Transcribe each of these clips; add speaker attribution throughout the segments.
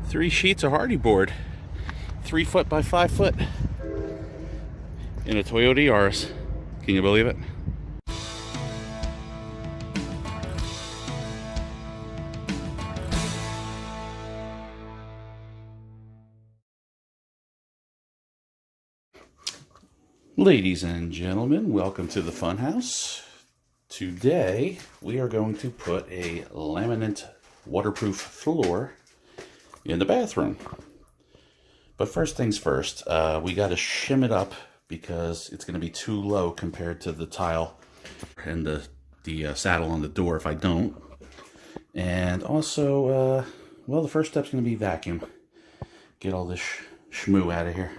Speaker 1: 3 sheets of hardy board, 3 foot by 5 foot, in a Toyota Yaris. Can you believe it? Ladies and gentlemen, welcome to the Funhouse. Today we are going to put a laminate waterproof floor in the bathroom. But first things first, we got to shim it up because it's going to be too low compared to the tile and the saddle on the door if I don't. And also, well, the first step's going to be vacuum. Get all this shmoo out of here.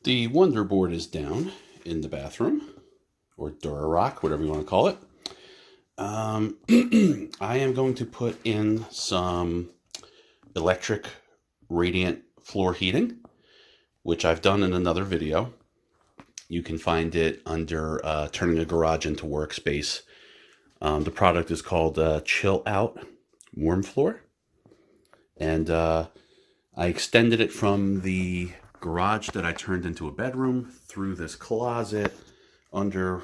Speaker 1: The Wonder Board is down in the bathroom, or Durarock, whatever you want to call it. I am going to put in some electric radiant floor heating, which I've done in another video. You can find it under turning a garage into workspace. The product is called Chill Out Warm Floor. And I extended it from the garage that I turned into a bedroom through this closet, under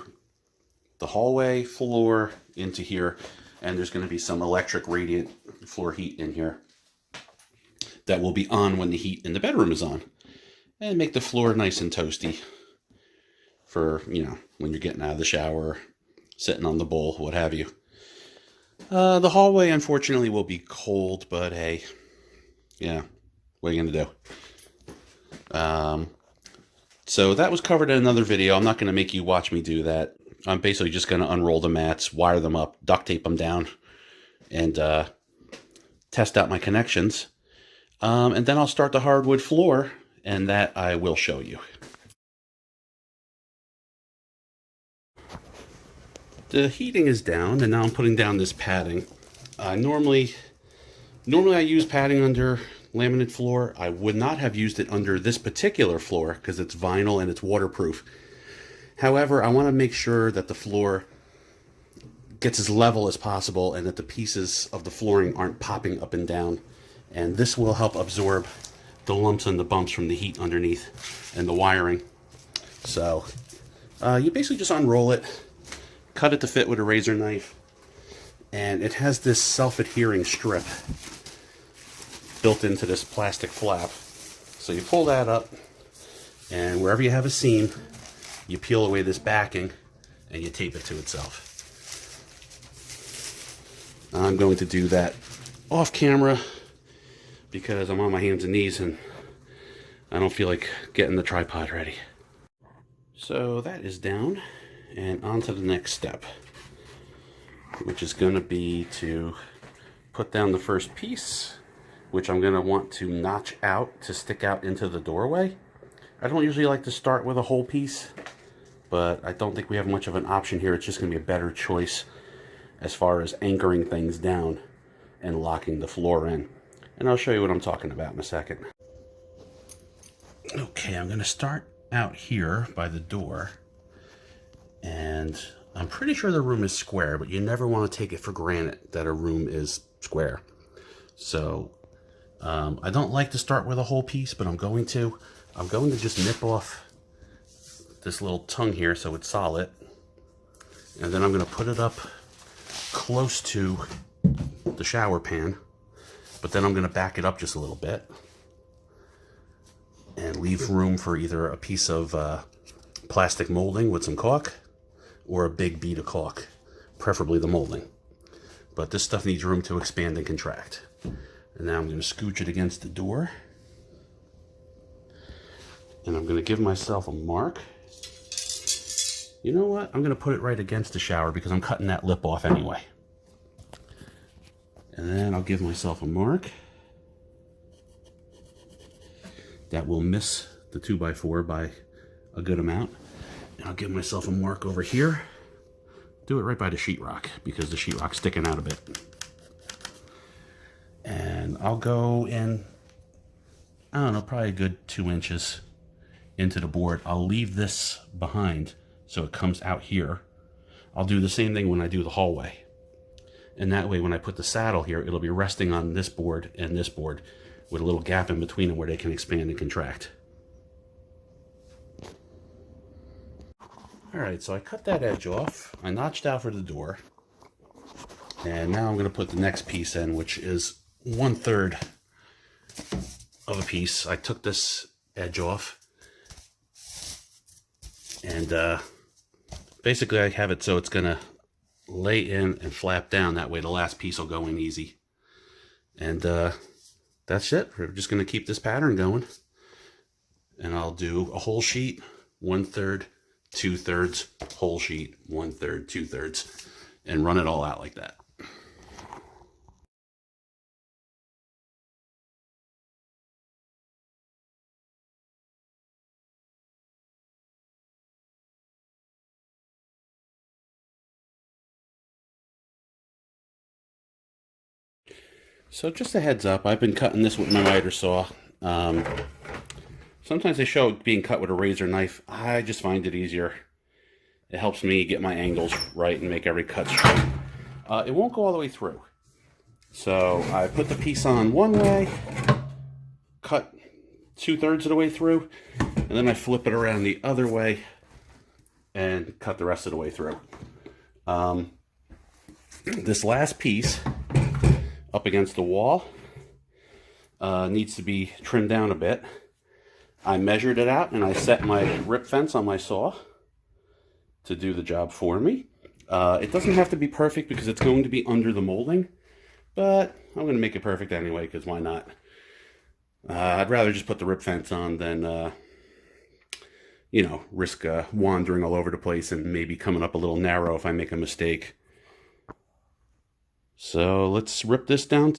Speaker 1: the hallway floor, into here. And there's going to be some electric radiant floor heat in here that will be on when the heat in the bedroom is on. And make the floor nice and toasty for, when you're getting out of the shower, sitting on the bowl, what have you. The hallway, unfortunately, will be cold, but hey, what are you going to do? So that was covered in another video. I'm not going to make you watch me do that. I'm basically just going to unroll the mats, wire them up, duct tape them down, and test out my connections. And then I'll start the hardwood floor, and that I will show you. The heating is down, and now I'm putting down this padding. Normally I use padding under laminate floor. I would not have used it under this particular floor because it's vinyl and it's waterproof. However, I want to make sure that the floor gets as level as possible and that the pieces of the flooring aren't popping up and down. And this will help absorb the lumps and the bumps from the heat underneath and the wiring. So you basically just unroll it, cut it to fit with a razor knife, and it has this self-adhering strip built into this plastic flap. So you pull that up, and wherever you have a seam, you peel away this backing and you tape it to itself. I'm going to do that off camera because I'm on my hands and knees and I don't feel like getting the tripod ready. So that is down, and on to the next step, which is going to be to put down the first piece, which I'm going to want to notch out to stick out into the doorway. I don't usually like to start with a whole piece, but I don't think we have much of an option here. It's just going to be a better choice as far as anchoring things down and locking the floor in. And I'll show you what I'm talking about in a second. Okay, I'm going to start out here by the door. And I'm pretty sure the room is square, but you never want to take it for granted that a room is square. So I don't like to start with a whole piece, but I'm going to just nip off this little tongue here so it's solid. And then I'm going to put it up close to the shower pan, but then I'm going to back it up just a little bit and leave room for either a piece of plastic molding with some caulk or a big bead of caulk, preferably the molding. But this stuff needs room to expand and contract. And now I'm going to scooch it against the door. And I'm going to give myself a mark. You know what? I'm going to put it right against the shower because I'm cutting that lip off anyway. And then I'll give myself a mark. That will miss the 2x4 by a good amount. And I'll give myself a mark over here. Do it right by the sheetrock because the sheetrock's sticking out a bit. And I'll go in, I don't know, probably a good 2 inches into the board. I'll leave this behind so it comes out here. I'll do the same thing when I do the hallway. And that way when I put the saddle here, it'll be resting on this board and this board with a little gap in between them where they can expand and contract. Alright, so I cut that edge off. I notched out for the door. And now I'm going to put the next piece in, which is 1/3 of a piece. I took this edge off. And basically I have it so it's going to lay in and flap down. That way the last piece will go in easy. And that's it. We're just going to keep this pattern going. And I'll do a whole sheet, 1/3, 2/3, whole sheet, 1/3, 2/3, and run it all out like that. So just a heads up, I've been cutting this with my miter saw. Sometimes they show it being cut with a razor knife. I just find it easier. It helps me get my angles right and make every cut straight. It won't go all the way through. So I put the piece on one way, cut 2/3 of the way through, and then I flip it around the other way and cut the rest of the way through. This last piece up against the wall needs to be trimmed down a bit. I measured it out and I set my rip fence on my saw to do the job for me. It doesn't have to be perfect because it's going to be under the molding, but I'm going to make it perfect anyway because why not? I'd rather just put the rip fence on than, you know, risk wandering all over the place and maybe coming up a little narrow if I make a mistake. So let's rip this down.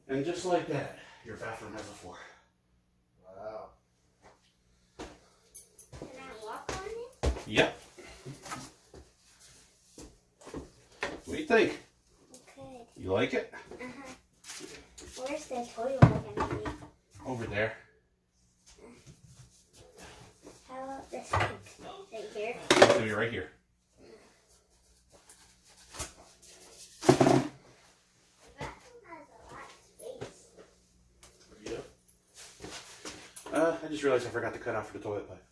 Speaker 1: And just like that, your bathroom has a floor.
Speaker 2: Wow.
Speaker 3: Can I walk on it?
Speaker 1: Yep. What do you think?
Speaker 3: Okay.
Speaker 1: You like it?
Speaker 3: Uh-huh. Where's the toilet gonna be?
Speaker 1: Over there.
Speaker 3: How about this sink? Right here?
Speaker 1: It's going to be right here.
Speaker 3: The bathroom has a lot of space.
Speaker 1: Yep. I just realized I forgot to cut out for the toilet pipe.